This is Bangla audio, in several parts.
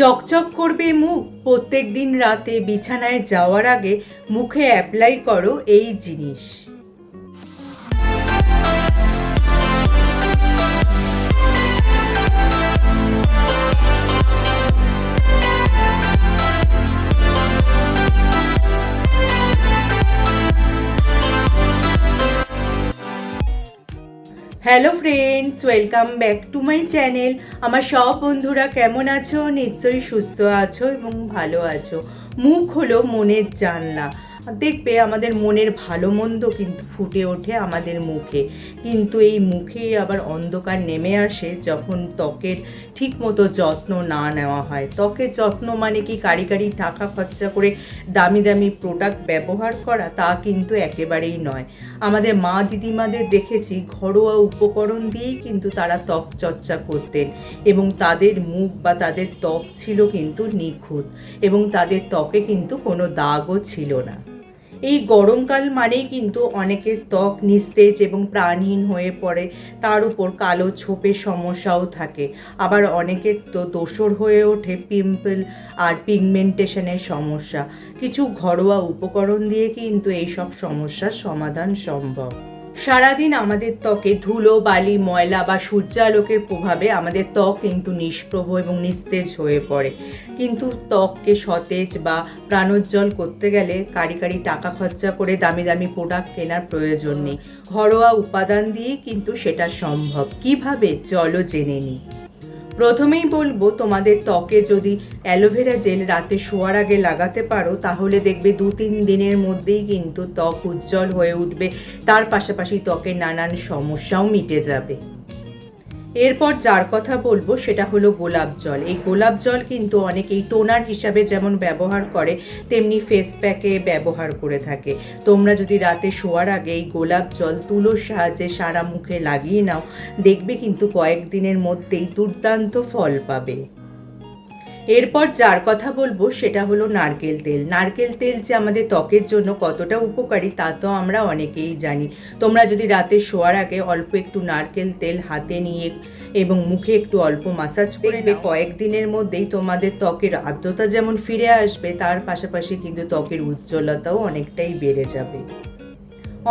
চকচক করবে মুখ। প্রত্যেক দিন রাতে বিছানায় যাওয়ার আগে মুখে অ্যাপ্লাই করো এই জিনিস। Hello friends, welcome back to my channel. আমার সব বন্ধুরা কেমন আছো? নিশ্চয়ই সুস্থ আছো এবং ভালো আছো। মুখ হলো মনের জানলা। দেখবে আমাদের মনের ভালো মন্দ কিন্তু ফুটে ওঠে আমাদের মুখে, কিন্তু এই মুখেই আবার অন্ধকার নেমে আসে যখন ত্বকের ঠিক মতো যত্ন না নেওয়া হয়। ত্বকের যত্ন মানে কি কারি টাকা খরচা করে দামি দামি প্রোডাক্ট ব্যবহার করা? তা কিন্তু একেবারেই নয়। আমাদের মা দিদিমাদের দেখেছি ঘরোয়া উপকরণ দিয়েই কিন্তু তারা ত্বক চর্চা করতেন এবং তাদের মুখ বা তাদের ত্বক ছিল কিন্তু নিখুঁত এবং তাদের ত্বকে কিন্তু কোনো দাগও ছিল না। এই গরমকাল মানেই কিন্তু অনেকের ত্বক নিস্তেজ এবং প্রাণহীন হয়ে পড়ে, তার উপর কালো ছোপের সমস্যাও থাকে। আবার অনেকের তো দোসর হয়ে ওঠে পিম্পল আর পিগমেন্টেশনের সমস্যা। কিছু ঘরোয়া উপকরণ দিয়ে কিন্তু এইসব সমস্যার সমাধান সম্ভব। সারাদিন আমাদের ত্বকে ধুলো বালি ময়লা বা সূর্যালোকের প্রভাবে আমাদের ত্বক কিন্তু নিষ্প্রভ এবং নিস্তেজ হয়ে পড়ে, কিন্তু ত্বককে সতেজ বা প্রাণোজ্জ্বল করতে গেলে কারি টাকা খরচা করে দামি দামি প্রোডাক্ট কেনার প্রয়োজন নেই। ঘরোয়া উপাদান দিয়েই কিন্তু সেটা সম্ভব। কিভাবে? চলো জেনে নিই। প্রথমেই বলবো, তোমাদের ত্বকে যদি অ্যালোভেরা জেল রাতে শোয়ার আগে লাগাতে পারো তাহলে দেখবে 2-3 দিনের মধ্যেই কিন্তু ত্বক উজ্জ্বল হয়ে উঠবে। তার পাশাপাশি ত্বকের নানান সমস্যাও মিটে যাবে। এরপর যার কথা বলবো সেটা হলো গোলাপ জল। এই গোলাপ জল কিন্তু অনেকেই টোনার হিসাবে যেমন ব্যবহার করে তেমনি ফেস প্যাকে ব্যবহার করে থাকে। তোমরা যদি রাতে শোয়ার আগে এই গোলাপ জল তুলোর সাহায্যে সারা মুখে লাগিয়ে নাও, দেখবে কিন্তু কয়েকদিনের মধ্যেই দুর্দান্ত ফল পাবে। এরপর যার কথা বলবো সেটা হলো নারকেল তেল। নারকেল তেল যে আমাদের ত্বকের জন্য কতটা উপকারী তা তো আমরা অনেকেই জানি। তোমরা যদি রাতে শোয়ার আগে অল্প একটু নারকেল তেল হাতে নিয়ে এবং মুখে একটু অল্প মাসাজ করবে, কয়েকদিনের মধ্যেই তোমাদের ত্বকের আর্দ্রতা যেমন ফিরে আসবে, তার পাশাপাশি কিন্তু ত্বকের উজ্জ্বলতাও অনেকটাই বেড়ে যাবে।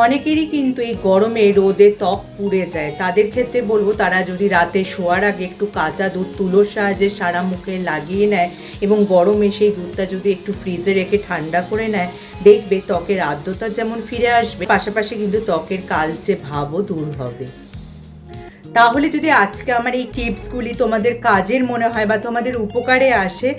অনেকেরই কিন্তু এই গরমে রোদে ত্বক পুড়ে যায়। তাদের ক্ষেত্রে বলবো তারা যদি রাতে শোয়ার আগে একটু কাঁচা দুধ তুলোর সাহায্যে সারা মুখে লাগিয়ে নেয় এবং গরমে সেই দুধটা যদি একটু ফ্রিজে রেখে ঠান্ডা করে নেয়, দেখবে ত্বকের আর্দ্রতা যেমন ফিরে আসবে, পাশাপাশি কিন্তু ত্বকের কালচে ভাবও দূর হবে। তাহলে যদি আজকে আমার এই টিপসগুলি তোমাদের কাজের মনে হয় বা তোমাদের উপকারে আসে,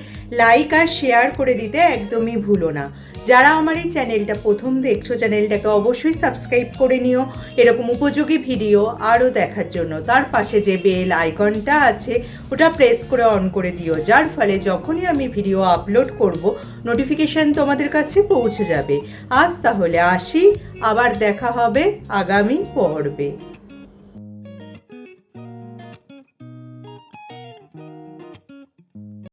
লাইক আর শেয়ার করে দিতে একদমই ভুলো না। যারা আমার এই চ্যানেলটা প্রথম দেখছো, চ্যানেলটাকে অবশ্যই সাবস্ক্রাইব করে নিও এরকম উপযোগী ভিডিও আরও দেখার জন্য। তার পাশে যে বেল আইকনটা আছে ওটা প্রেস করে অন করে দিও, যার ফলে যখনই আমি ভিডিও আপলোড করব নোটিফিকেশান তোমাদের কাছে পৌঁছে যাবে। আজ তাহলে আসি, আবার দেখা হবে আগামী পর্বে।